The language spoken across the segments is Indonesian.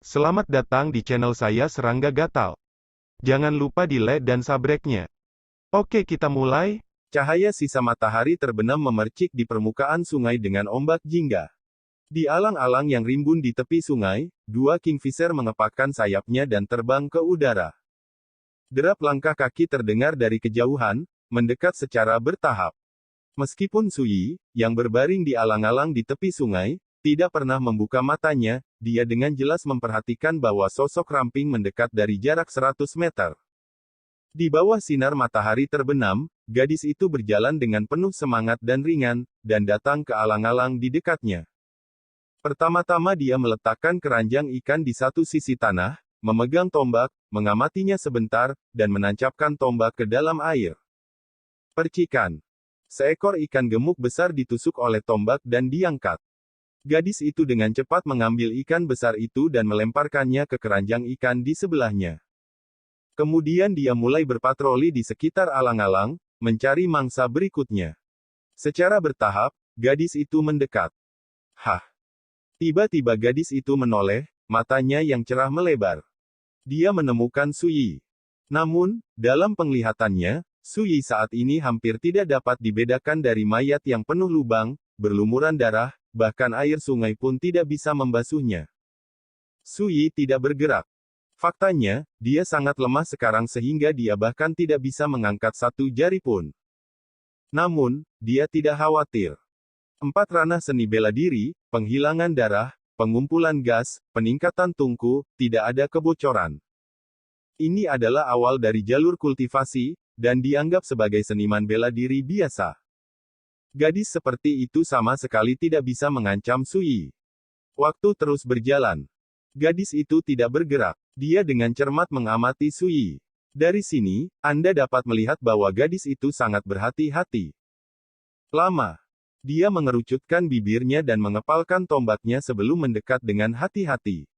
Selamat datang di channel saya Serangga Gatal. Jangan lupa di like dan subscribe-nya. Oke, kita mulai. Cahaya sisa matahari terbenam memercik di permukaan sungai dengan ombak jingga. Di alang-alang yang rimbun di tepi sungai, dua kingfisher mengepakkan sayapnya dan terbang ke udara. Derap langkah kaki terdengar dari kejauhan, mendekat secara bertahap. Meskipun Sui, yang berbaring di alang-alang di tepi sungai, tidak pernah membuka matanya, dia dengan jelas memperhatikan bahwa sosok ramping mendekat dari jarak 100 meter. Di bawah sinar matahari terbenam, gadis itu berjalan dengan penuh semangat dan ringan, dan datang ke alang-alang di dekatnya. Pertama-tama dia meletakkan keranjang ikan di satu sisi tanah, memegang tombak, mengamatinya sebentar, dan menancapkan tombak ke dalam air. Percikan. Seekor ikan gemuk besar ditusuk oleh tombak dan diangkat. Gadis itu dengan cepat mengambil ikan besar itu dan melemparkannya ke keranjang ikan di sebelahnya. Kemudian dia mulai berpatroli di sekitar alang-alang, mencari mangsa berikutnya. Secara bertahap, gadis itu mendekat. Hah! Tiba-tiba gadis itu menoleh, matanya yang cerah melebar. Dia menemukan Sui. Namun, dalam penglihatannya, Sui saat ini hampir tidak dapat dibedakan dari mayat yang penuh lubang, berlumuran darah, bahkan air sungai pun tidak bisa membasuhnya. Sui tidak bergerak. Faktanya, dia sangat lemah sekarang sehingga dia bahkan tidak bisa mengangkat satu jari pun. Namun, dia tidak khawatir. 4 ranah seni bela diri, penghilangan darah, pengumpulan gas, peningkatan tungku, tidak ada kebocoran. Ini adalah awal dari jalur kultivasi, dan dianggap sebagai seniman bela diri biasa. Gadis seperti itu sama sekali tidak bisa mengancam Sui. Waktu terus berjalan. Gadis itu tidak bergerak. Dia dengan cermat mengamati Sui. Dari sini, Anda dapat melihat bahwa gadis itu sangat berhati-hati. Lama. Dia mengerucutkan bibirnya dan mengepalkan tombaknya sebelum mendekat dengan hati-hati.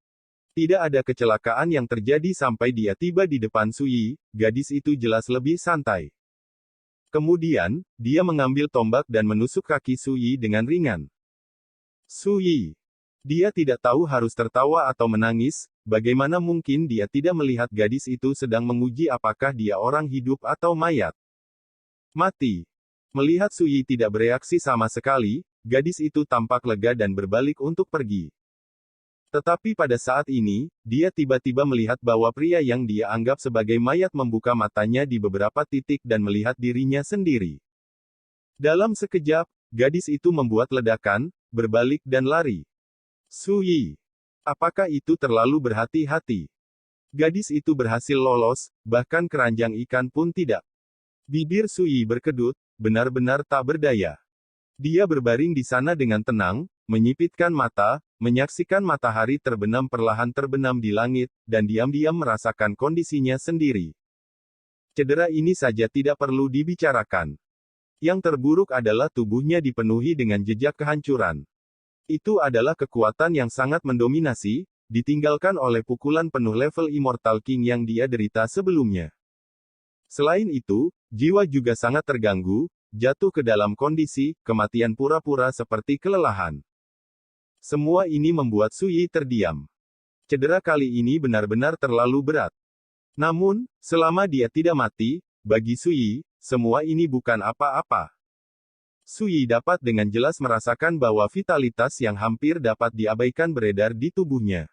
Tidak ada kecelakaan yang terjadi sampai dia tiba di depan Sui, gadis itu jelas lebih santai. Kemudian, dia mengambil tombak dan menusuk kaki Sui dengan ringan. Sui. Dia tidak tahu harus tertawa atau menangis, bagaimana mungkin dia tidak melihat gadis itu sedang menguji apakah dia orang hidup atau mayat. Mati. Melihat Sui tidak bereaksi sama sekali, gadis itu tampak lega dan berbalik untuk pergi. Tetapi pada saat ini, dia tiba-tiba melihat bahwa pria yang dia anggap sebagai mayat membuka matanya di beberapa titik dan melihat dirinya sendiri. Dalam sekejap, gadis itu membuat ledakan, berbalik dan lari. Sui. Apakah itu terlalu berhati-hati? Gadis itu berhasil lolos, bahkan keranjang ikan pun tidak. Bibir Sui berkedut, benar-benar tak berdaya. Dia berbaring di sana dengan tenang, menyipitkan mata, menyaksikan matahari terbenam perlahan terbenam di langit, dan diam-diam merasakan kondisinya sendiri. Cedera ini saja tidak perlu dibicarakan. Yang terburuk adalah tubuhnya dipenuhi dengan jejak kehancuran. Itu adalah kekuatan yang sangat mendominasi, ditinggalkan oleh pukulan penuh level Immortal King yang dia derita sebelumnya. Selain itu, jiwa juga sangat terganggu, jatuh ke dalam kondisi kematian pura-pura seperti kelelahan. Semua ini membuat Sui terdiam. Cedera kali ini benar-benar terlalu berat. Namun, selama dia tidak mati, bagi Sui, semua ini bukan apa-apa. Sui dapat dengan jelas merasakan bahwa vitalitas yang hampir dapat diabaikan beredar di tubuhnya.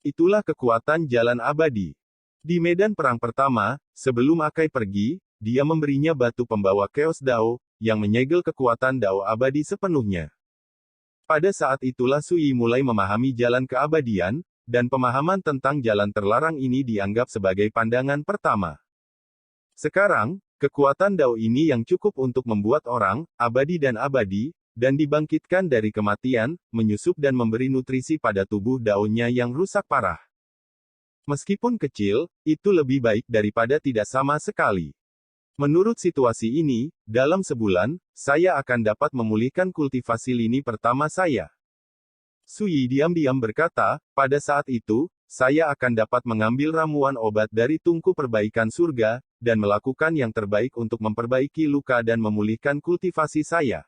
Itulah kekuatan jalan abadi. Di medan perang pertama, sebelum Akai pergi, dia memberinya batu pembawa Chaos Dao, yang menyegel kekuatan Dao abadi sepenuhnya. Pada saat itulah Sui mulai memahami jalan keabadian, dan pemahaman tentang jalan terlarang ini dianggap sebagai pandangan pertama. Sekarang, kekuatan Dao ini yang cukup untuk membuat orang, abadi, dan dibangkitkan dari kematian, menyusup dan memberi nutrisi pada tubuh Dao-nya yang rusak parah. Meskipun kecil, itu lebih baik daripada tidak sama sekali. Menurut situasi ini, dalam sebulan, saya akan dapat memulihkan kultivasi lini pertama saya. Sui diam-diam berkata, pada saat itu, saya akan dapat mengambil ramuan obat dari tungku perbaikan surga, dan melakukan yang terbaik untuk memperbaiki luka dan memulihkan kultivasi saya.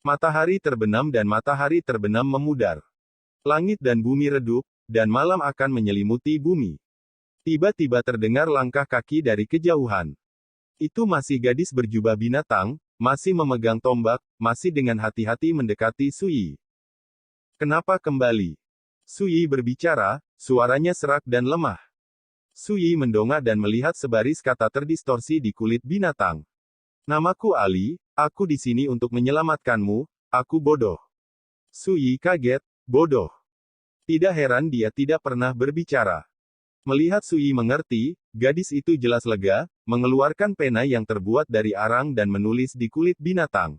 Matahari terbenam dan matahari terbenam memudar. Langit dan bumi redup, dan malam akan menyelimuti bumi. Tiba-tiba terdengar langkah kaki dari kejauhan. Itu masih gadis berjubah binatang, masih memegang tombak, masih dengan hati-hati mendekati Sui. Kenapa kembali? Sui berbicara, suaranya serak dan lemah. Sui mendongak dan melihat sebaris kata terdistorsi di kulit binatang. Namaku Ali, aku di sini untuk menyelamatkanmu, aku bodoh. Sui kaget, bodoh. Tidak heran dia tidak pernah berbicara. Melihat Sui mengerti, gadis itu jelas lega, mengeluarkan pena yang terbuat dari arang dan menulis di kulit binatang.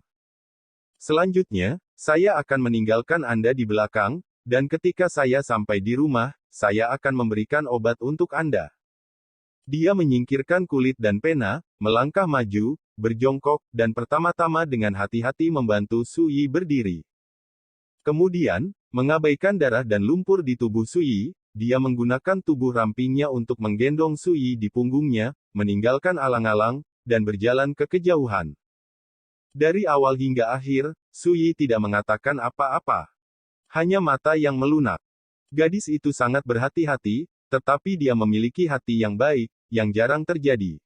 Selanjutnya, saya akan meninggalkan Anda di belakang, dan ketika saya sampai di rumah, saya akan memberikan obat untuk Anda. Dia menyingkirkan kulit dan pena, melangkah maju, berjongkok, dan pertama-tama dengan hati-hati membantu Sui berdiri. Kemudian, mengabaikan darah dan lumpur di tubuh Sui, dia menggunakan tubuh rampingnya untuk menggendong Sui di punggungnya, meninggalkan alang-alang, dan berjalan ke kejauhan. Dari awal hingga akhir, Sui tidak mengatakan apa-apa. Hanya mata yang melunak. Gadis itu sangat berhati-hati, tetapi dia memiliki hati yang baik, yang jarang terjadi.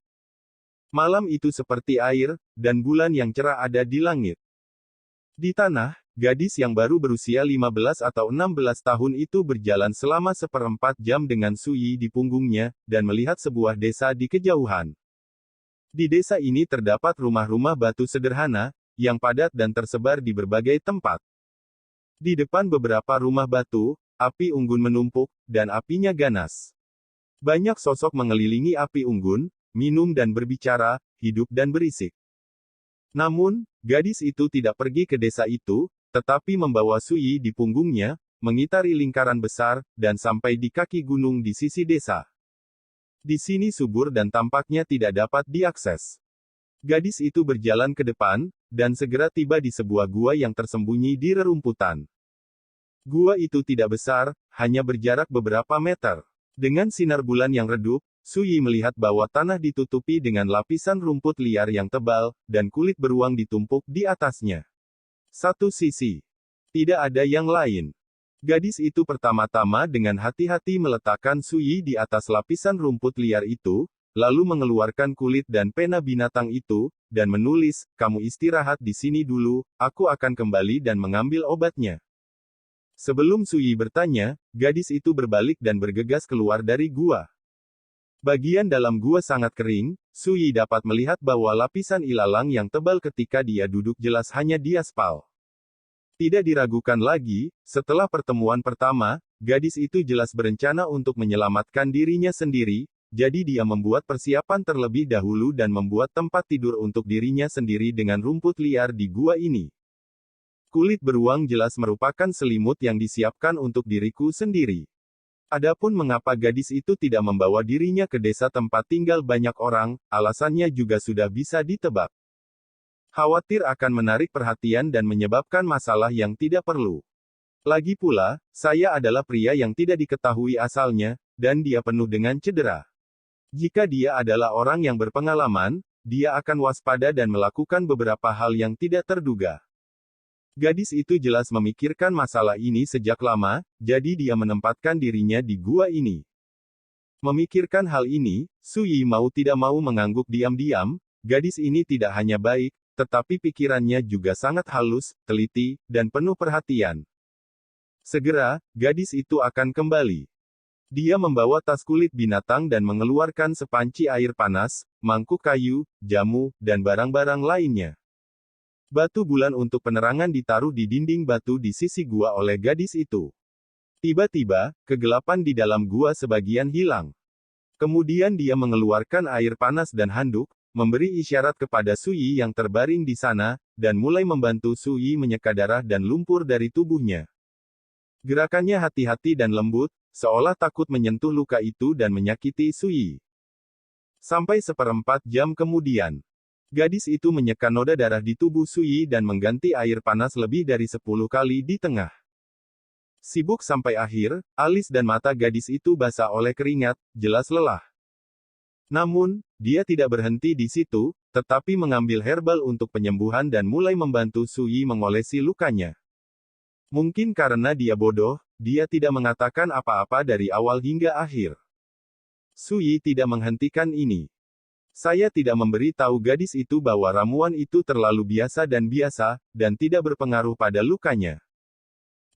Malam itu seperti air, dan bulan yang cerah ada di langit. Di tanah, gadis yang baru berusia 15 atau 16 tahun itu berjalan selama 1/4 jam dengan Sui di punggungnya, dan melihat sebuah desa di kejauhan. Di desa ini terdapat rumah-rumah batu sederhana, yang padat dan tersebar di berbagai tempat. Di depan beberapa rumah batu, api unggun menumpuk, dan apinya ganas. Banyak sosok mengelilingi api unggun, minum dan berbicara, hidup dan berisik. Namun, gadis itu tidak pergi ke desa itu, tetapi membawa Sui di punggungnya, mengitari lingkaran besar, dan sampai di kaki gunung di sisi desa. Di sini subur dan tampaknya tidak dapat diakses. Gadis itu berjalan ke depan, dan segera tiba di sebuah gua yang tersembunyi di rerumputan. Gua itu tidak besar, hanya berjarak beberapa meter. Dengan sinar bulan yang redup, Sui melihat bahwa tanah ditutupi dengan lapisan rumput liar yang tebal, dan kulit beruang ditumpuk di atasnya. Satu sisi. Tidak ada yang lain. Gadis itu pertama-tama dengan hati-hati meletakkan Sui di atas lapisan rumput liar itu, lalu mengeluarkan kulit dan pena binatang itu, dan menulis, "Kamu istirahat di sini dulu, aku akan kembali dan mengambil obatnya." Sebelum Sui bertanya, gadis itu berbalik dan bergegas keluar dari gua. Bagian dalam gua sangat kering, Sui dapat melihat bahwa lapisan ilalang yang tebal ketika dia duduk jelas hanya di aspal. Tidak diragukan lagi, setelah pertemuan pertama, gadis itu jelas berencana untuk menyelamatkan dirinya sendiri, jadi dia membuat persiapan terlebih dahulu dan membuat tempat tidur untuk dirinya sendiri dengan rumput liar di gua ini. Kulit beruang jelas merupakan selimut yang disiapkan untuk diriku sendiri. Adapun mengapa gadis itu tidak membawa dirinya ke desa tempat tinggal banyak orang, alasannya juga sudah bisa ditebak. Khawatir akan menarik perhatian dan menyebabkan masalah yang tidak perlu. Lagi pula, saya adalah pria yang tidak diketahui asalnya, dan dia penuh dengan cedera. Jika dia adalah orang yang berpengalaman, dia akan waspada dan melakukan beberapa hal yang tidak terduga. Gadis itu jelas memikirkan masalah ini sejak lama, jadi dia menempatkan dirinya di gua ini. Memikirkan hal ini, Sui mau tidak mau mengangguk diam-diam, gadis ini tidak hanya baik, tetapi pikirannya juga sangat halus, teliti, dan penuh perhatian. Segera, gadis itu akan kembali. Dia membawa tas kulit binatang dan mengeluarkan sepanci air panas, mangkuk kayu, jamu, dan barang-barang lainnya. Batu bulan untuk penerangan ditaruh di dinding batu di sisi gua oleh gadis itu. Tiba-tiba, kegelapan di dalam gua sebagian hilang. Kemudian dia mengeluarkan air panas dan handuk, memberi isyarat kepada Sui yang terbaring di sana, dan mulai membantu Sui menyeka darah dan lumpur dari tubuhnya. Gerakannya hati-hati dan lembut, seolah takut menyentuh luka itu dan menyakiti Sui. Sampai 1/4 jam kemudian, gadis itu menyeka noda darah di tubuh Sui dan mengganti air panas lebih dari 10 kali di tengah. Sibuk sampai akhir, alis dan mata gadis itu basah oleh keringat, jelas lelah. Namun, dia tidak berhenti di situ, tetapi mengambil herbal untuk penyembuhan dan mulai membantu Sui mengolesi lukanya. Mungkin karena dia bodoh, dia tidak mengatakan apa-apa dari awal hingga akhir. Sui tidak menghentikan ini. Saya tidak memberi tahu gadis itu bahwa ramuan itu terlalu biasa, dan tidak berpengaruh pada lukanya.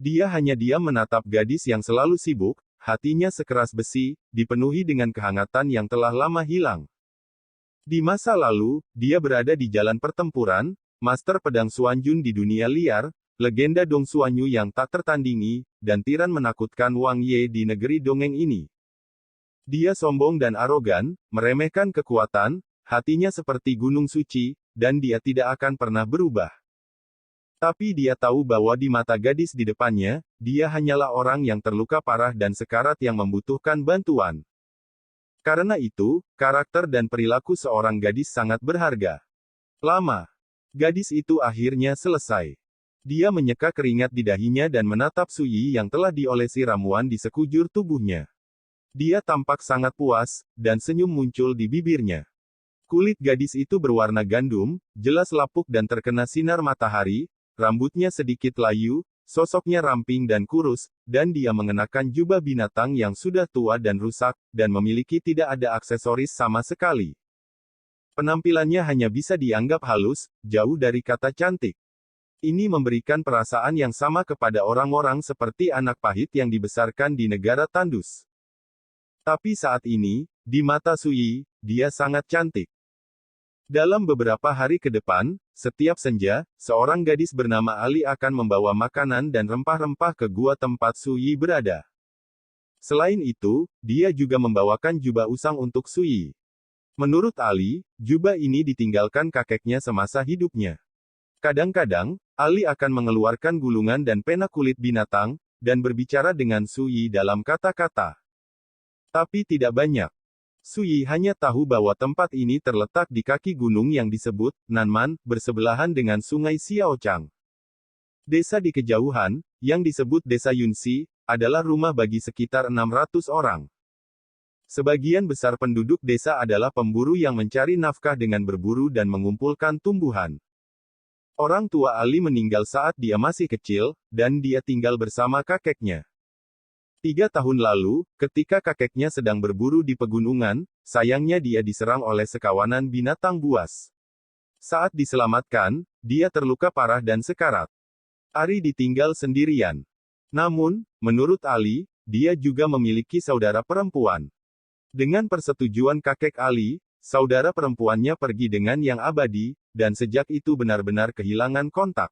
Dia hanya diam menatap gadis yang selalu sibuk, hatinya sekeras besi, dipenuhi dengan kehangatan yang telah lama hilang. Di masa lalu, dia berada di jalan pertempuran, master pedang Xuanjun di dunia liar, legenda Dong Xuanyu yang tak tertandingi, dan tiran menakutkan Wang Ye di negeri dongeng ini. Dia sombong dan arogan, meremehkan kekuatan, hatinya seperti gunung suci, dan dia tidak akan pernah berubah. Tapi dia tahu bahwa di mata gadis di depannya, dia hanyalah orang yang terluka parah dan sekarat yang membutuhkan bantuan. Karena itu, karakter dan perilaku seorang gadis sangat berharga. Lama. Gadis itu akhirnya selesai. Dia menyeka keringat di dahinya dan menatap Sui yang telah diolesi ramuan di sekujur tubuhnya. Dia tampak sangat puas, dan senyum muncul di bibirnya. Kulit gadis itu berwarna gandum, jelas lapuk dan terkena sinar matahari, rambutnya sedikit layu, sosoknya ramping dan kurus, dan dia mengenakan jubah binatang yang sudah tua dan rusak, dan memiliki tidak ada aksesoris sama sekali. Penampilannya hanya bisa dianggap halus, jauh dari kata cantik. Ini memberikan perasaan yang sama kepada orang-orang seperti anak pahit yang dibesarkan di negara tandus. Tapi saat ini, di mata Sui, dia sangat cantik. Dalam beberapa hari ke depan, setiap senja, seorang gadis bernama Ali akan membawa makanan dan rempah-rempah ke gua tempat Sui berada. Selain itu, dia juga membawakan jubah usang untuk Sui. Menurut Ali, jubah ini ditinggalkan kakeknya semasa hidupnya. Kadang-kadang, Ali akan mengeluarkan gulungan dan pena kulit binatang, dan berbicara dengan Sui dalam kata-kata. Tapi tidak banyak. Sui hanya tahu bahwa tempat ini terletak di kaki gunung yang disebut Nanman, bersebelahan dengan sungai Xiaochang. Desa di kejauhan, yang disebut Desa Yunxi, adalah rumah bagi sekitar 600 orang. Sebagian besar penduduk desa adalah pemburu yang mencari nafkah dengan berburu dan mengumpulkan tumbuhan. Orang tua Ali meninggal saat dia masih kecil, dan dia tinggal bersama kakeknya. 3 tahun lalu, ketika kakeknya sedang berburu di pegunungan, sayangnya dia diserang oleh sekawanan binatang buas. Saat diselamatkan, dia terluka parah dan sekarat. Ari ditinggal sendirian. Namun, menurut Ali, dia juga memiliki saudara perempuan. Dengan persetujuan kakek Ali, saudara perempuannya pergi dengan yang abadi, dan sejak itu benar-benar kehilangan kontak.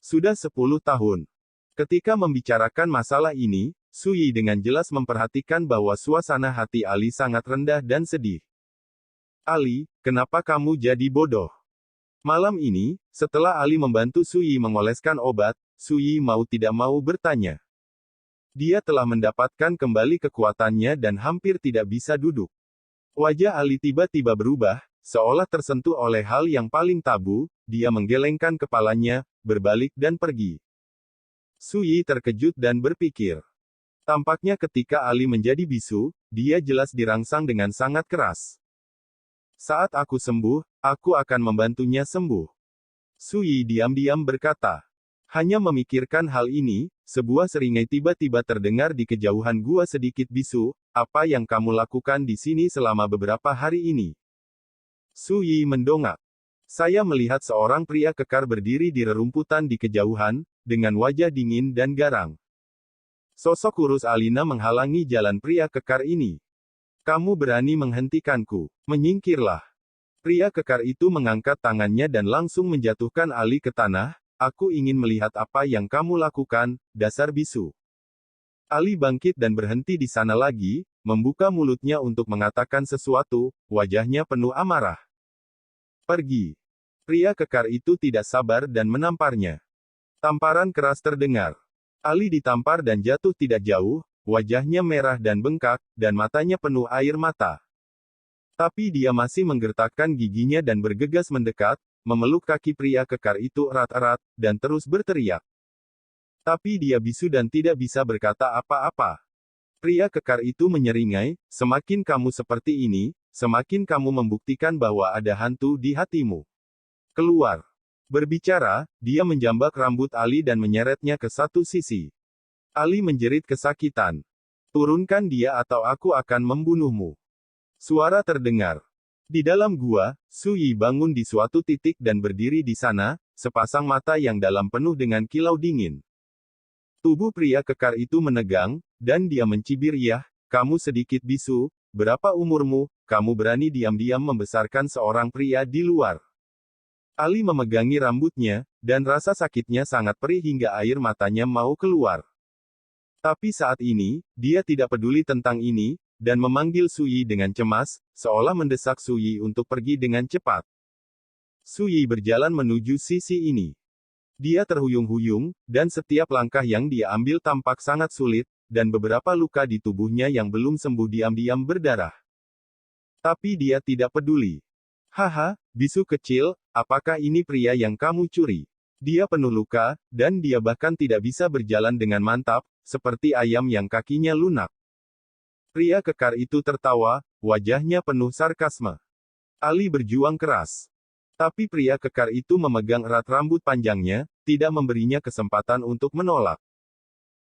Sudah 10 tahun. Ketika membicarakan masalah ini, Sui dengan jelas memperhatikan bahwa suasana hati Ali sangat rendah dan sedih. Ali, kenapa kamu jadi bodoh? Malam ini, setelah Ali membantu Sui mengoleskan obat, Sui mau tidak mau bertanya. Dia telah mendapatkan kembali kekuatannya dan hampir tidak bisa duduk. Wajah Ali tiba-tiba berubah, seolah tersentuh oleh hal yang paling tabu, dia menggelengkan kepalanya, berbalik dan pergi. Sui terkejut dan berpikir. Tampaknya ketika Ali menjadi bisu, dia jelas dirangsang dengan sangat keras. Saat aku sembuh, aku akan membantunya sembuh. Sui diam-diam berkata. Hanya memikirkan hal ini, sebuah seringai tiba-tiba terdengar di kejauhan gua sedikit bisu, apa yang kamu lakukan di sini selama beberapa hari ini? Sui mendongak. Saya melihat seorang pria kekar berdiri di rerumputan di kejauhan, dengan wajah dingin dan garang. Sosok kurus Alina menghalangi jalan pria kekar ini. Kamu berani menghentikanku. Menyingkirlah. Pria kekar itu mengangkat tangannya dan langsung menjatuhkan Ali ke tanah. Aku ingin melihat apa yang kamu lakukan, dasar bisu. Ali bangkit dan berhenti di sana lagi, membuka mulutnya untuk mengatakan sesuatu, wajahnya penuh amarah. Pergi. Pria kekar itu tidak sabar dan menamparnya. Tamparan keras terdengar. Ali ditampar dan jatuh tidak jauh, wajahnya merah dan bengkak, dan matanya penuh air mata. Tapi dia masih menggertakkan giginya dan bergegas mendekat, memeluk kaki pria kekar itu erat-erat, dan terus berteriak. Tapi dia bisu dan tidak bisa berkata apa-apa. Pria kekar itu menyeringai, semakin kamu seperti ini, semakin kamu membuktikan bahwa ada hantu di hatimu. Keluar. Berbicara, dia menjambak rambut Ali dan menyeretnya ke satu sisi. Ali menjerit kesakitan. Turunkan dia atau aku akan membunuhmu. Suara terdengar. Di dalam gua, Su Yi bangun di suatu titik dan berdiri di sana, sepasang mata yang dalam penuh dengan kilau dingin. Tubuh pria kekar itu menegang, dan dia mencibir, "Yah, kamu sedikit bisu, berapa umurmu, kamu berani diam-diam membesarkan seorang pria di luar?" Ali memegangi rambutnya, dan rasa sakitnya sangat perih hingga air matanya mau keluar. Tapi saat ini, dia tidak peduli tentang ini, dan memanggil Su Yi dengan cemas, seolah mendesak Su Yi untuk pergi dengan cepat. Su Yi berjalan menuju sisi ini. Dia terhuyung-huyung, dan setiap langkah yang dia ambil tampak sangat sulit, dan beberapa luka di tubuhnya yang belum sembuh diam-diam berdarah. Tapi dia tidak peduli. "Haha, bisu kecil, apakah ini pria yang kamu curi? Dia penuh luka, dan dia bahkan tidak bisa berjalan dengan mantap, seperti ayam yang kakinya lunak." Pria kekar itu tertawa, wajahnya penuh sarkasme. Ali berjuang keras. Tapi pria kekar itu memegang erat rambut panjangnya, tidak memberinya kesempatan untuk menolak.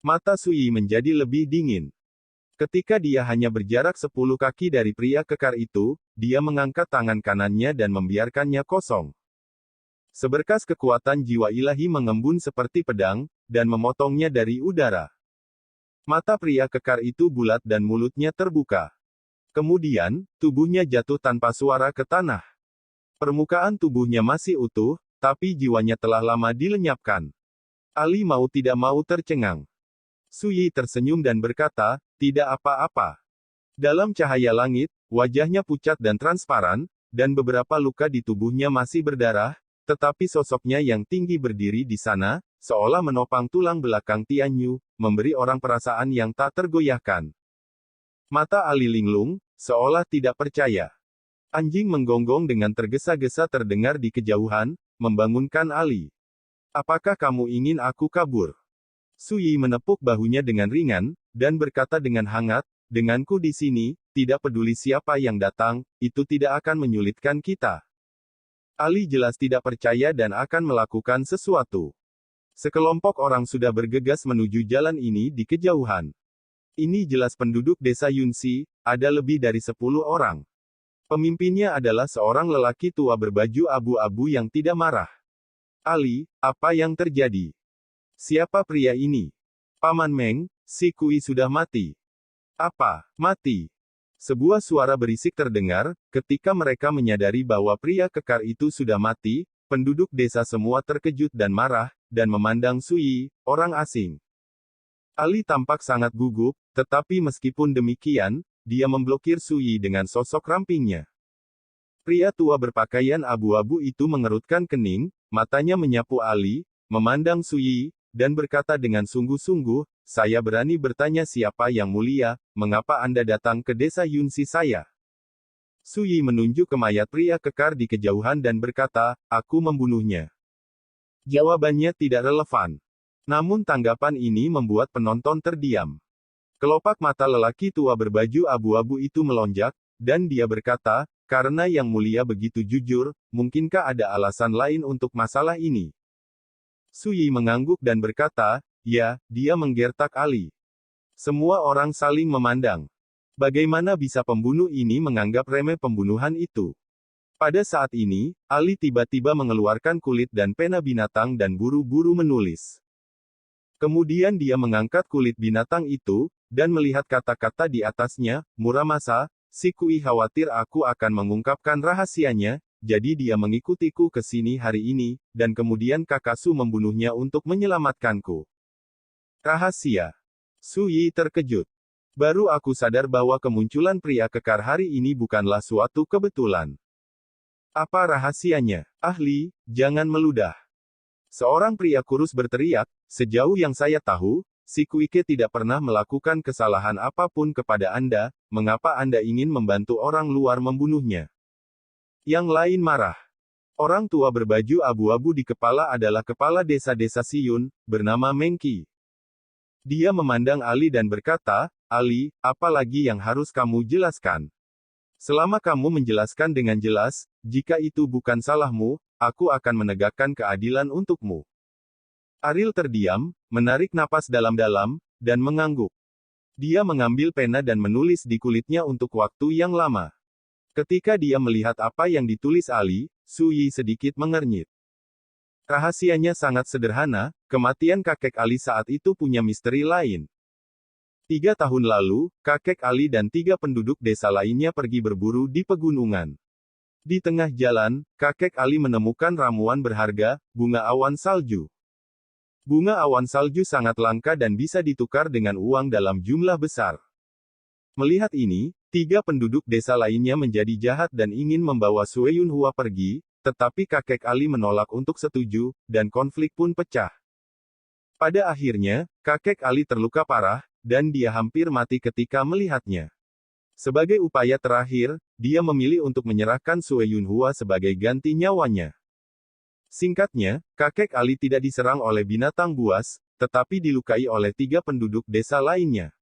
Mata Su Yi menjadi lebih dingin. Ketika dia hanya berjarak 10 kaki dari pria kekar itu, dia mengangkat tangan kanannya dan membiarkannya kosong. Seberkas kekuatan jiwa ilahi mengembun seperti pedang, dan memotongnya dari udara. Mata pria kekar itu bulat dan mulutnya terbuka. Kemudian, tubuhnya jatuh tanpa suara ke tanah. Permukaan tubuhnya masih utuh, tapi jiwanya telah lama dilenyapkan. Ali mau tidak mau tercengang. Su Yi tersenyum dan berkata, "Tidak apa-apa." Dalam cahaya langit, wajahnya pucat dan transparan, dan beberapa luka di tubuhnya masih berdarah, tetapi sosoknya yang tinggi berdiri di sana, seolah menopang tulang belakang Tianyu, memberi orang perasaan yang tak tergoyahkan. Mata Ali linglung, seolah tidak percaya. Anjing menggonggong dengan tergesa-gesa terdengar di kejauhan, membangunkan Ali. "Apakah kamu ingin aku kabur?" Su Yi menepuk bahunya dengan ringan, dan berkata dengan hangat, "Denganku di sini, tidak peduli siapa yang datang, itu tidak akan menyulitkan kita." Ali jelas tidak percaya dan akan melakukan sesuatu. Sekelompok orang sudah bergegas menuju jalan ini di kejauhan. Ini jelas penduduk desa Yunxi, ada lebih dari 10 orang. Pemimpinnya adalah seorang lelaki tua berbaju abu-abu yang tidak marah. "Ali, apa yang terjadi? Siapa pria ini?" "Paman Meng, si Kui sudah mati." "Apa, mati?" Sebuah suara berisik terdengar, ketika mereka menyadari bahwa pria kekar itu sudah mati, penduduk desa semua terkejut dan marah, dan memandang Su Yi, orang asing. Ali tampak sangat gugup, tetapi meskipun demikian, dia memblokir Su Yi dengan sosok rampingnya. Pria tua berpakaian abu-abu itu mengerutkan kening, matanya menyapu Ali, memandang Su Yi, dan berkata dengan sungguh-sungguh, "Saya berani bertanya siapa yang mulia, mengapa Anda datang ke desa Yunxi saya?" Su Yi menunjuk ke mayat pria kekar di kejauhan dan berkata, "Aku membunuhnya." Jawabannya tidak relevan. Namun tanggapan ini membuat penonton terdiam. Kelopak mata lelaki tua berbaju abu-abu itu melonjak, dan dia berkata, "Karena Yang Mulia begitu jujur, mungkinkah ada alasan lain untuk masalah ini?" Su Yi mengangguk dan berkata, "Ya," dia menggertak Ali. Semua orang saling memandang. Bagaimana bisa pembunuh ini menganggap remeh pembunuhan itu? Pada saat ini, Ali tiba-tiba mengeluarkan kulit dan pena binatang dan buru-buru menulis. Kemudian dia mengangkat kulit binatang itu, dan melihat kata-kata di atasnya, "Muramasa, si Kui khawatir aku akan mengungkapkan rahasianya, jadi dia mengikutiku ke sini hari ini, dan kemudian Kakasu membunuhnya untuk menyelamatkanku." Rahasia. Su Yi terkejut. "Baru aku sadar bahwa kemunculan pria kekar hari ini bukanlah suatu kebetulan. Apa rahasianya? Ahli, jangan meludah." Seorang pria kurus berteriak, "Sejauh yang saya tahu, si Kuike tidak pernah melakukan kesalahan apapun kepada Anda, mengapa Anda ingin membantu orang luar membunuhnya?" Yang lain marah. Orang tua berbaju abu-abu di kepala adalah kepala desa-desa Siyun, bernama Mengki. Dia memandang Ali dan berkata, "Ali, apa lagi yang harus kamu jelaskan? Selama kamu menjelaskan dengan jelas, jika itu bukan salahmu, aku akan menegakkan keadilan untukmu." Aril terdiam, menarik napas dalam-dalam, dan mengangguk. Dia mengambil pena dan menulis di kulitnya untuk waktu yang lama. Ketika dia melihat apa yang ditulis Ali, Su Yi sedikit mengernyit. Rahasianya sangat sederhana, kematian kakek Ali saat itu punya misteri lain. 3 tahun lalu, kakek Ali dan 3 penduduk desa lainnya pergi berburu di pegunungan. Di tengah jalan, kakek Ali menemukan ramuan berharga, bunga awan salju. Bunga awan salju sangat langka dan bisa ditukar dengan uang dalam jumlah besar. Melihat ini, 3 penduduk desa lainnya menjadi jahat dan ingin membawa Sue Yunhua pergi, tetapi kakek Ali menolak untuk setuju, dan konflik pun pecah. Pada akhirnya, kakek Ali terluka parah, dan dia hampir mati ketika melihatnya. Sebagai upaya terakhir, dia memilih untuk menyerahkan Sue Yunhua sebagai ganti nyawanya. Singkatnya, kakek Ali tidak diserang oleh binatang buas, tetapi dilukai oleh 3 penduduk desa lainnya.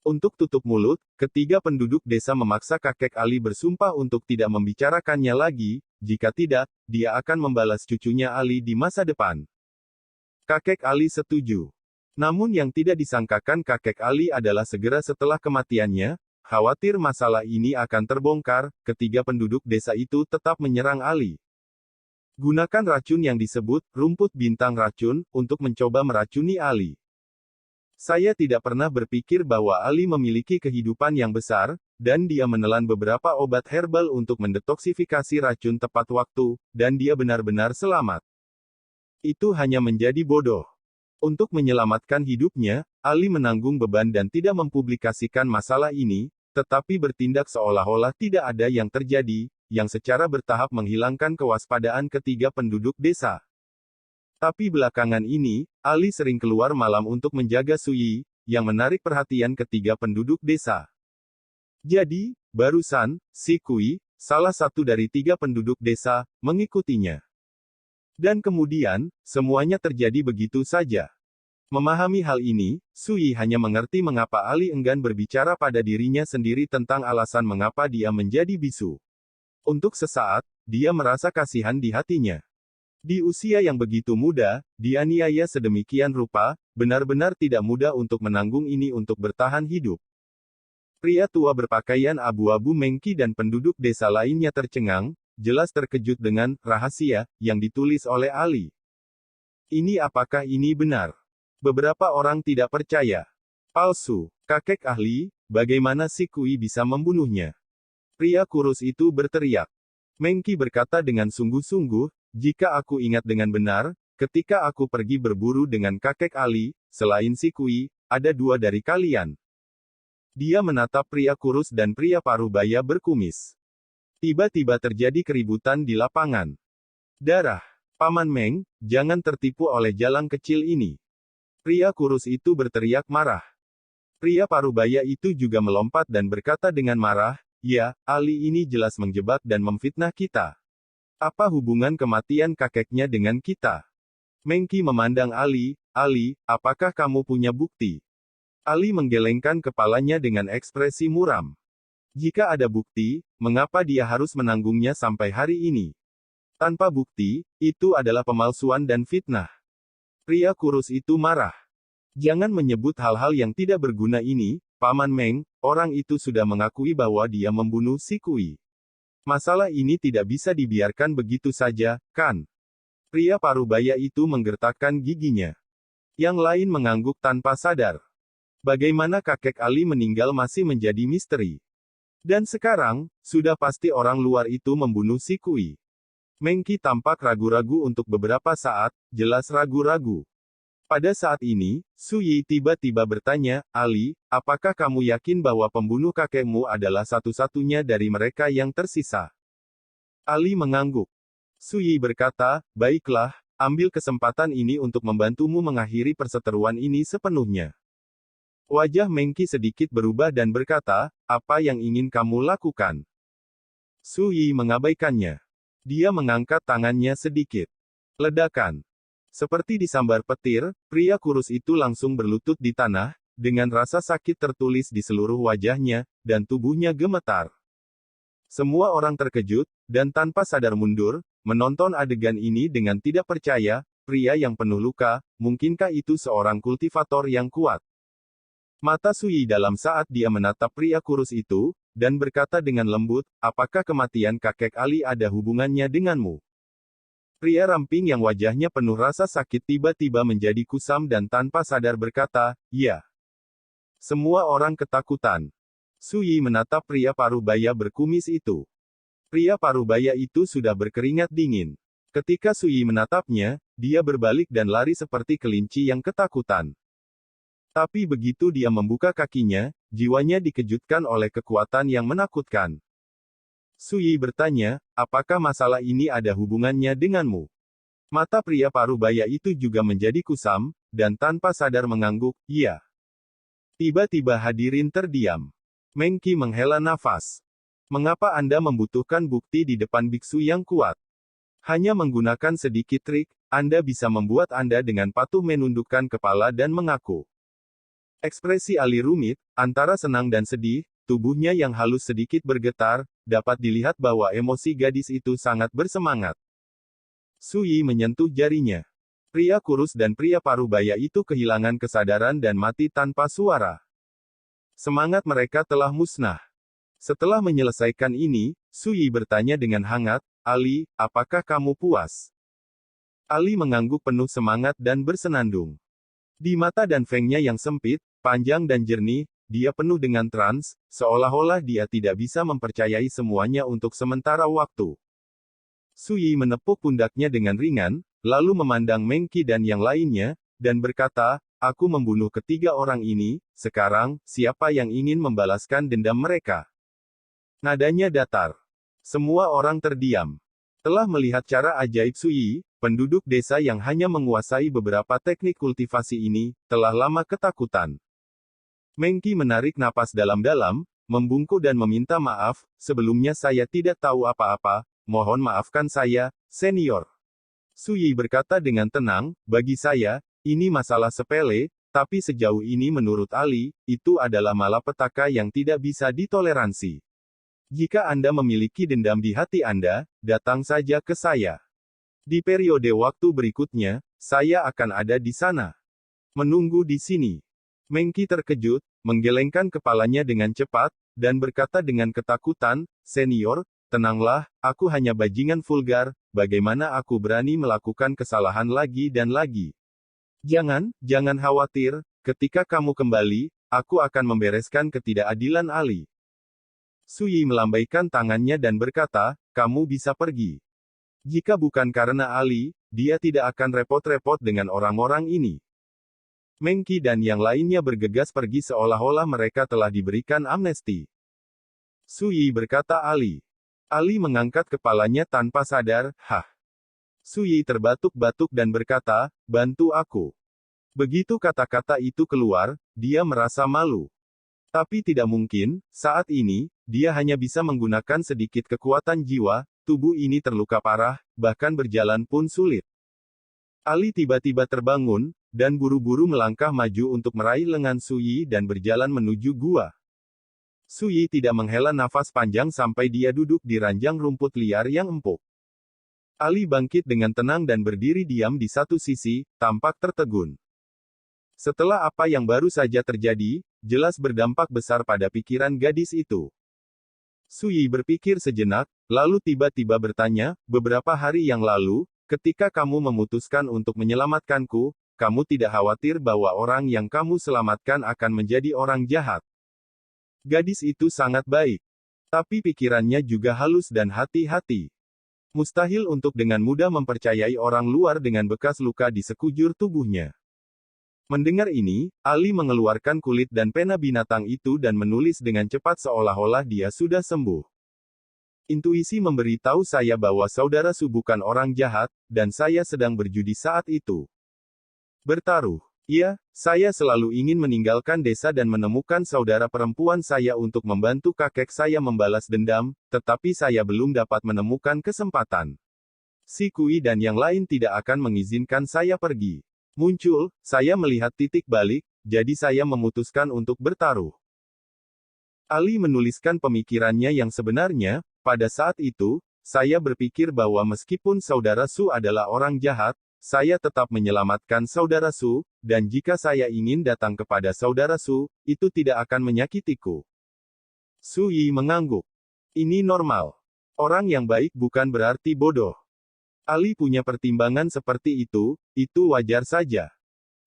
Untuk tutup mulut, ketiga penduduk desa memaksa kakek Ali bersumpah untuk tidak membicarakannya lagi, jika tidak, dia akan membalas cucunya Ali di masa depan. Kakek Ali setuju. Namun yang tidak disangkakan kakek Ali adalah segera setelah kematiannya, khawatir masalah ini akan terbongkar, ketiga penduduk desa itu tetap menyerang Ali. Gunakan racun yang disebut rumput bintang racun untuk mencoba meracuni Ali. Saya tidak pernah berpikir bahwa Ali memiliki kehidupan yang besar, dan dia menelan beberapa obat herbal untuk mendetoksifikasi racun tepat waktu, dan dia benar-benar selamat. Itu hanya menjadi bodoh. Untuk menyelamatkan hidupnya, Ali menanggung beban dan tidak mempublikasikan masalah ini, tetapi bertindak seolah-olah tidak ada yang terjadi, yang secara bertahap menghilangkan kewaspadaan ketiga penduduk desa. Tapi belakangan ini, Ali sering keluar malam untuk menjaga Su Yi, yang menarik perhatian ketiga penduduk desa. Jadi, barusan, si Kui, salah satu dari 3 penduduk desa, mengikutinya. Dan kemudian, semuanya terjadi begitu saja. Memahami hal ini, Su Yi hanya mengerti mengapa Ali enggan berbicara pada dirinya sendiri tentang alasan mengapa dia menjadi bisu. Untuk sesaat, dia merasa kasihan di hatinya. Di usia yang begitu muda, dianiaya sedemikian rupa, benar-benar tidak mudah untuk menanggung ini untuk bertahan hidup. Pria tua berpakaian abu-abu Mengki dan penduduk desa lainnya tercengang, jelas terkejut dengan rahasia yang ditulis oleh Ali. Apakah ini benar? Beberapa orang tidak percaya. Palsu. Kakek ahli, bagaimana si Kui bisa membunuhnya? Pria kurus itu berteriak. Mengki berkata dengan sungguh-sungguh, jika aku ingat dengan benar, ketika aku pergi berburu dengan kakek Ali, selain si Kui, ada 2 dari kalian. Dia menatap pria kurus dan pria paruh baya berkumis. Tiba-tiba terjadi keributan di lapangan. Darah. Paman Meng, jangan tertipu oleh jalang kecil ini. Pria kurus itu berteriak marah. Pria paruh baya itu juga melompat dan berkata dengan marah, ya, Ali ini jelas menjebak dan memfitnah kita. Apa hubungan kematian kakeknya dengan kita? Mengki memandang Ali, apakah kamu punya bukti? Ali menggelengkan kepalanya dengan ekspresi muram. Jika ada bukti, mengapa dia harus menanggungnya sampai hari ini? Tanpa bukti, itu adalah pemalsuan dan fitnah. Pria kurus itu marah. Jangan menyebut hal-hal yang tidak berguna ini, Paman Meng, orang itu sudah mengakui bahwa dia membunuh si Kui. Masalah ini tidak bisa dibiarkan begitu saja, kan? Pria paruh baya itu menggertakkan giginya. Yang lain mengangguk tanpa sadar. Bagaimana kakek Ali meninggal masih menjadi misteri. Dan sekarang, sudah pasti orang luar itu membunuh si Kui. Mengki tampak ragu-ragu untuk beberapa saat, jelas ragu-ragu. Pada saat ini, Su Yi tiba-tiba bertanya, Ali, apakah kamu yakin bahwa pembunuh kakekmu adalah satu-satunya dari mereka yang tersisa? Ali mengangguk. Su Yi berkata, baiklah, ambil kesempatan ini untuk membantumu mengakhiri perseteruan ini sepenuhnya. Wajah Mengki sedikit berubah dan berkata, apa yang ingin kamu lakukan? Su Yi mengabaikannya. Dia mengangkat tangannya sedikit. Ledakan. Seperti disambar petir, pria kurus itu langsung berlutut di tanah, dengan rasa sakit tertulis di seluruh wajahnya, dan tubuhnya gemetar. Semua orang terkejut, dan tanpa sadar mundur, menonton adegan ini dengan tidak percaya, pria yang penuh luka, mungkinkah itu seorang kultivator yang kuat? Mata Sui dalam saat dia menatap pria kurus itu, dan berkata dengan lembut, apakah kematian kakek Ali ada hubungannya denganmu? Pria ramping yang wajahnya penuh rasa sakit tiba-tiba menjadi kusam dan tanpa sadar berkata, ya. Semua orang ketakutan. Sui menatap pria parubaya berkumis itu. Pria parubaya itu sudah berkeringat dingin. Ketika Sui menatapnya, dia berbalik dan lari seperti kelinci yang ketakutan. Tapi begitu dia membuka kakinya, jiwanya dikejutkan oleh kekuatan yang menakutkan. Sui bertanya, apakah masalah ini ada hubungannya denganmu? Mata pria parubaya itu juga menjadi kusam, dan tanpa sadar mengangguk, iya. Tiba-tiba hadirin terdiam. Mengki menghela nafas. Mengapa Anda membutuhkan bukti di depan biksu yang kuat? Hanya menggunakan sedikit trik, Anda bisa membuat Anda dengan patuh menundukkan kepala dan mengaku. Ekspresi Ali rumit, antara senang dan sedih, tubuhnya yang halus sedikit bergetar, dapat dilihat bahwa emosi gadis itu sangat bersemangat. Sui menyentuh jarinya. Pria kurus dan pria parubaya itu kehilangan kesadaran dan mati tanpa suara. Semangat mereka telah musnah. Setelah menyelesaikan ini, Sui bertanya dengan hangat, Ali, apakah kamu puas? Ali mengangguk penuh semangat dan bersenandung. Di mata dan fengnya yang sempit, panjang dan jernih, dia penuh dengan trans, seolah-olah dia tidak bisa mempercayai semuanya untuk sementara waktu. Sui menepuk pundaknya dengan ringan, lalu memandang Mengki dan yang lainnya, dan berkata, aku membunuh ketiga orang ini, sekarang, siapa yang ingin membalaskan dendam mereka? Nadanya datar. Semua orang terdiam. Telah melihat cara ajaib Sui, penduduk desa yang hanya menguasai beberapa teknik kultivasi ini, telah lama ketakutan. Mengki menarik napas dalam-dalam, membungkuk dan meminta maaf, sebelumnya saya tidak tahu apa-apa, mohon maafkan saya, senior. Sui berkata dengan tenang, bagi saya, ini masalah sepele, tapi sejauh ini menurut Ali, itu adalah malapetaka yang tidak bisa ditoleransi. Jika Anda memiliki dendam di hati Anda, datang saja ke saya. Di periode waktu berikutnya, saya akan ada di sana. Menunggu di sini. Mengki terkejut, menggelengkan kepalanya dengan cepat, dan berkata dengan ketakutan, senior, tenanglah, aku hanya bajingan vulgar, bagaimana aku berani melakukan kesalahan lagi dan lagi. Jangan khawatir, ketika kamu kembali, aku akan membereskan ketidakadilan Ali. Sui melambaikan tangannya dan berkata, kamu bisa pergi. Jika bukan karena Ali, dia tidak akan repot-repot dengan orang-orang ini. Mengki dan yang lainnya bergegas pergi seolah-olah mereka telah diberikan amnesti. Sui berkata Ali. Ali mengangkat kepalanya tanpa sadar, hah. Sui terbatuk-batuk dan berkata, bantu aku. Begitu kata-kata itu keluar, dia merasa malu. Tapi tidak mungkin, saat ini, dia hanya bisa menggunakan sedikit kekuatan jiwa, tubuh ini terluka parah, bahkan berjalan pun sulit. Ali tiba-tiba terbangun, dan buru-buru melangkah maju untuk meraih lengan Sui dan berjalan menuju gua. Sui tidak menghela nafas panjang sampai dia duduk di ranjang rumput liar yang empuk. Ali bangkit dengan tenang dan berdiri diam di satu sisi, tampak tertegun. Setelah apa yang baru saja terjadi, jelas berdampak besar pada pikiran gadis itu. Sui berpikir sejenak, lalu tiba-tiba bertanya, beberapa hari yang lalu, ketika kamu memutuskan untuk menyelamatkanku, kamu tidak khawatir bahwa orang yang kamu selamatkan akan menjadi orang jahat. Gadis itu sangat baik. Tapi pikirannya juga halus dan hati-hati. Mustahil untuk dengan mudah mempercayai orang luar dengan bekas luka di sekujur tubuhnya. Mendengar ini, Ali mengeluarkan kulit dan pena binatang itu dan menulis dengan cepat seolah-olah dia sudah sembuh. Intuisi memberitahu saya bahwa saudara Su bukan orang jahat, dan saya sedang berjudi saat itu. Bertaruh. Iya, saya selalu ingin meninggalkan desa dan menemukan saudara perempuan saya untuk membantu kakek saya membalas dendam, tetapi saya belum dapat menemukan kesempatan. Si Kui dan yang lain tidak akan mengizinkan saya pergi. Muncul, saya melihat titik balik, jadi saya memutuskan untuk bertaruh. Ali menuliskan pemikirannya yang sebenarnya, pada saat itu, saya berpikir bahwa meskipun saudara Su adalah orang jahat, saya tetap menyelamatkan saudara Su, dan jika saya ingin datang kepada saudara Su, itu tidak akan menyakitiku. Su Yi mengangguk. Ini normal. Orang yang baik bukan berarti bodoh. Ali punya pertimbangan seperti itu wajar saja.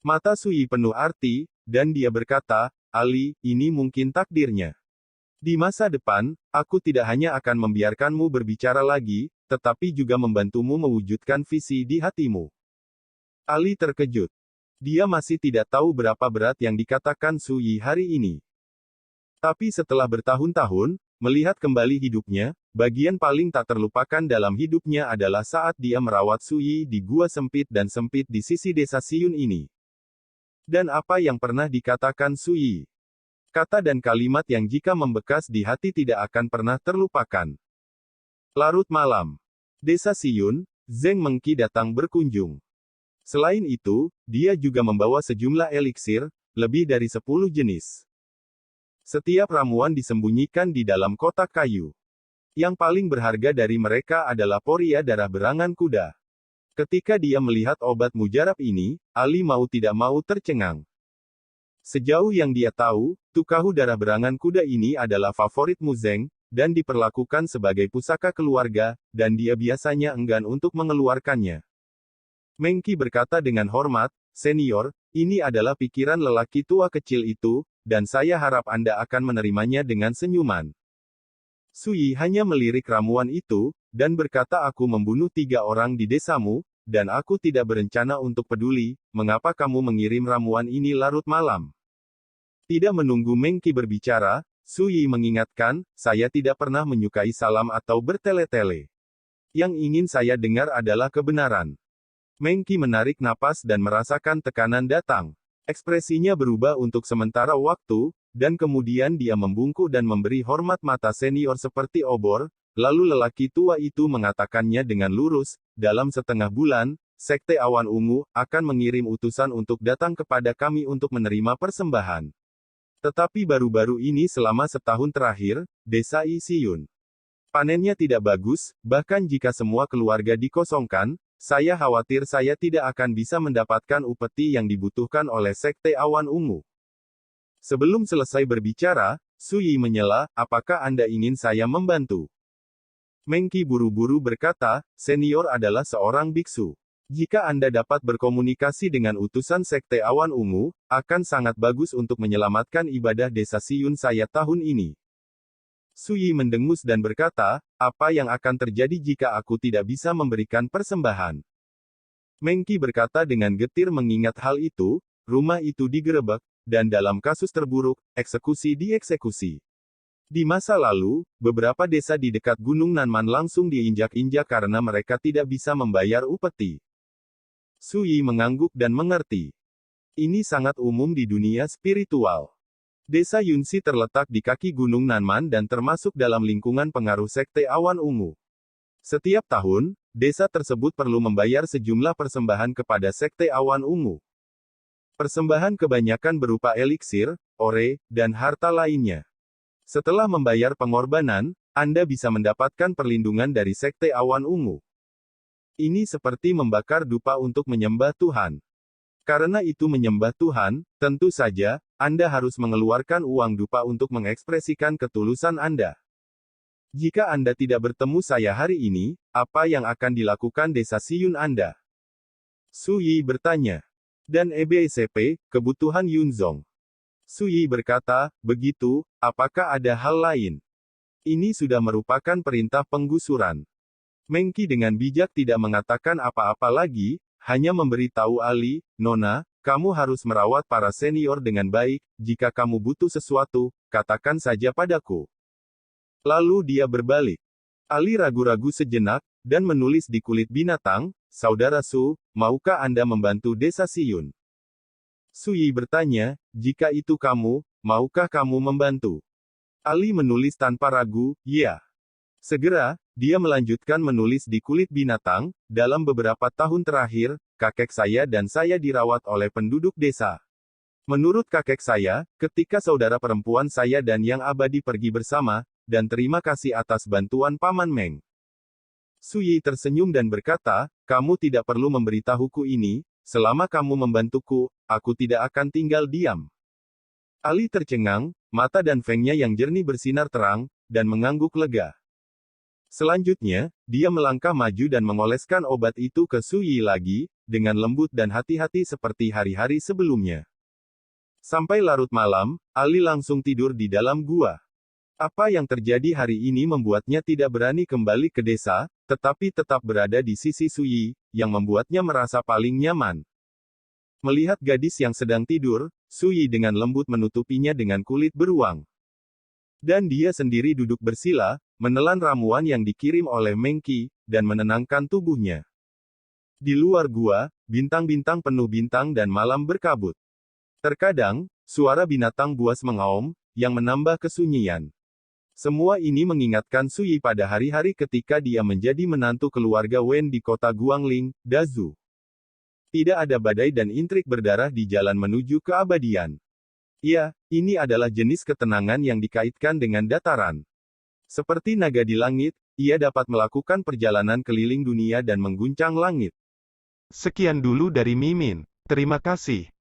Mata Su Yi penuh arti, dan dia berkata, Ali, ini mungkin takdirnya. Di masa depan, aku tidak hanya akan membiarkanmu berbicara lagi, tetapi juga membantumu mewujudkan visi di hatimu. Ali terkejut. Dia masih tidak tahu berapa berat yang dikatakan Su Yi hari ini. Tapi setelah bertahun-tahun, melihat kembali hidupnya, bagian paling tak terlupakan dalam hidupnya adalah saat dia merawat Su Yi di gua sempit di sisi desa Siun ini. Dan apa yang pernah dikatakan Su Yi? Kata dan kalimat yang jika membekas di hati tidak akan pernah terlupakan. Larut malam. Desa Siun, Zheng Mengqi datang berkunjung. Selain itu, dia juga membawa sejumlah eliksir, lebih dari 10 jenis. Setiap ramuan disembunyikan di dalam kotak kayu. Yang paling berharga dari mereka adalah poria darah berangan kuda. Ketika dia melihat obat mujarab ini, Ali mau tidak mau tercengang. Sejauh yang dia tahu, tukahu darah berangan kuda ini adalah favorit Muzeng, dan diperlakukan sebagai pusaka keluarga, dan dia biasanya enggan untuk mengeluarkannya. Mengqi berkata dengan hormat, Senior, ini adalah pikiran lelaki tua kecil itu, dan saya harap Anda akan menerimanya dengan senyuman. Su Yi hanya melirik ramuan itu, dan berkata aku membunuh 3 orang di desamu, dan aku tidak berencana untuk peduli, mengapa kamu mengirim ramuan ini larut malam? Tidak menunggu Mengqi berbicara, Su Yi mengingatkan, saya tidak pernah menyukai salam atau bertele-tele. Yang ingin saya dengar adalah kebenaran. Mengqi menarik napas dan merasakan tekanan datang. Ekspresinya berubah untuk sementara waktu, dan kemudian dia membungkuk dan memberi hormat mata senior seperti obor, lalu lelaki tua itu mengatakannya dengan lurus, dalam setengah bulan, Sekte Awan Ungu akan mengirim utusan untuk datang kepada kami untuk menerima persembahan. Tetapi baru-baru ini selama setahun terakhir, desa Siun panennya tidak bagus, bahkan jika semua keluarga dikosongkan, saya khawatir saya tidak akan bisa mendapatkan upeti yang dibutuhkan oleh Sekte Awan Ungu. Sebelum selesai berbicara, Su Yi menyela, apakah Anda ingin saya membantu? Mengqi buru-buru berkata, senior adalah seorang biksu. Jika Anda dapat berkomunikasi dengan utusan Sekte Awan Ungu, akan sangat bagus untuk menyelamatkan ibadah desa Siun saya tahun ini. Su Yi mendengus dan berkata, apa yang akan terjadi jika aku tidak bisa memberikan persembahan? Mengqi berkata dengan getir mengingat hal itu, rumah itu digerebek, dan dalam kasus terburuk, eksekusi dieksekusi. Di masa lalu, beberapa desa di dekat Gunung Nanman langsung diinjak-injak karena mereka tidak bisa membayar upeti. Su Yi mengangguk dan mengerti. Ini sangat umum di dunia spiritual. Desa Yunxi terletak di kaki Gunung Nanman dan termasuk dalam lingkungan pengaruh Sekte Awan Ungu. Setiap tahun, desa tersebut perlu membayar sejumlah persembahan kepada Sekte Awan Ungu. Persembahan kebanyakan berupa eliksir, ore, dan harta lainnya. Setelah membayar pengorbanan, Anda bisa mendapatkan perlindungan dari Sekte Awan Ungu. Ini seperti membakar dupa untuk menyembah Tuhan. Karena itu menyembah Tuhan, tentu saja, Anda harus mengeluarkan uang dupa untuk mengekspresikan ketulusan Anda. Jika Anda tidak bertemu saya hari ini, apa yang akan dilakukan desa Siun Anda? Su Yi bertanya. Dan EBSP, kebutuhan Yunzong. Su Yi berkata, begitu, apakah ada hal lain? Ini sudah merupakan perintah penggusuran. Mengqi dengan bijak tidak mengatakan apa-apa lagi, hanya memberitahu Ali, Nona, kamu harus merawat para senior dengan baik, jika kamu butuh sesuatu, katakan saja padaku. Lalu dia berbalik. Ali ragu-ragu sejenak, dan menulis di kulit binatang, Saudara Su, maukah Anda membantu desa Siun? Su Yi bertanya, jika itu kamu, maukah kamu membantu? Ali menulis tanpa ragu, ya. Segera, dia melanjutkan menulis di kulit binatang, dalam beberapa tahun terakhir, kakek saya dan saya dirawat oleh penduduk desa. Menurut kakek saya, ketika saudara perempuan saya dan yang abadi pergi bersama, dan terima kasih atas bantuan Paman Meng. Su Yi tersenyum dan berkata, kamu tidak perlu memberitahuku ini, selama kamu membantuku, aku tidak akan tinggal diam. Ali tercengang, mata dan fengnya yang jernih bersinar terang, dan mengangguk lega. Selanjutnya, dia melangkah maju dan mengoleskan obat itu ke Su Yi lagi, dengan lembut dan hati-hati seperti hari-hari sebelumnya. Sampai larut malam, Ali langsung tidur di dalam gua. Apa yang terjadi hari ini membuatnya tidak berani kembali ke desa, tetapi tetap berada di sisi Su Yi, yang membuatnya merasa paling nyaman. Melihat gadis yang sedang tidur, Su Yi dengan lembut menutupinya dengan kulit beruang. Dan dia sendiri duduk bersila, menelan ramuan yang dikirim oleh Meng Qi, dan menenangkan tubuhnya. Di luar gua, bintang-bintang penuh bintang dan malam berkabut. Terkadang, suara binatang buas mengaum, yang menambah kesunyian. Semua ini mengingatkan Su Yi pada hari-hari ketika dia menjadi menantu keluarga Wen di kota Guangling, Dazhou. Tidak ada badai dan intrik berdarah di jalan menuju keabadian. Ya, ini adalah jenis ketenangan yang dikaitkan dengan dataran. Seperti naga di langit, ia dapat melakukan perjalanan keliling dunia dan mengguncang langit. Sekian dulu dari Mimin. Terima kasih.